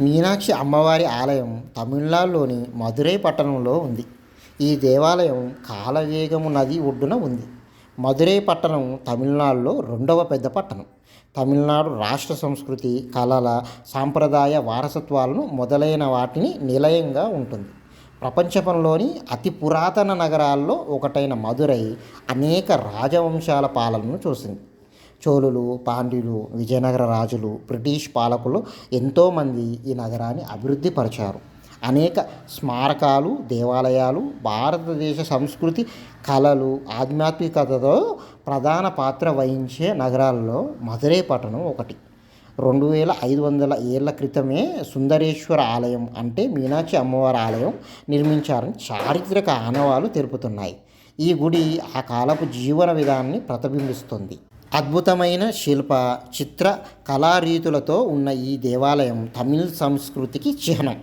మీనాక్షి అమ్మవారి ఆలయం తమిళనాడులోని మదురై పట్టణంలో ఉంది. ఈ దేవాలయం కాలవేగము నది ఒడ్డున ఉంది. మదురై పట్టణం తమిళనాడులో రెండవ పెద్ద పట్టణం. తమిళనాడు రాష్ట్ర సంస్కృతి, కళల, సాంప్రదాయ వారసత్వాలను మొదలైన వాటిని నిలయంగా ఉంటుంది. ప్రపంచంలోని అతి పురాతన నగరాల్లో ఒకటైన మదురై అనేక రాజవంశాల పాలనను చూసింది. చోళులు, పాండ్యులు, విజయనగర రాజులు, బ్రిటిష్ పాలకులు ఎంతోమంది ఈ నగరాన్ని అభివృద్ధి పరిచారు. అనేక స్మారకాలు, దేవాలయాలు, భారతదేశ సంస్కృతి, కళలు, ఆధ్యాత్మికతతో ప్రధాన పాత్ర వహించే నగరాల్లో మదురై పట్టణం ఒకటి. 2500 ఏళ్ల క్రితమే సుందరేశ్వర ఆలయం అంటే మీనాక్షి అమ్మవారి ఆలయం నిర్మించారని చారిత్రక ఆనవాలు తెలుపుతున్నాయి. ఈ గుడి ఆ కాలపు జీవన విధానాన్ని ప్రతిబింబిస్తుంది. అద్భుతమైన శిల్ప, చిత్ర కళారీతులతో ఉన్న ఈ దేవాలయం తమిళ సంస్కృతికి చిహ్నం.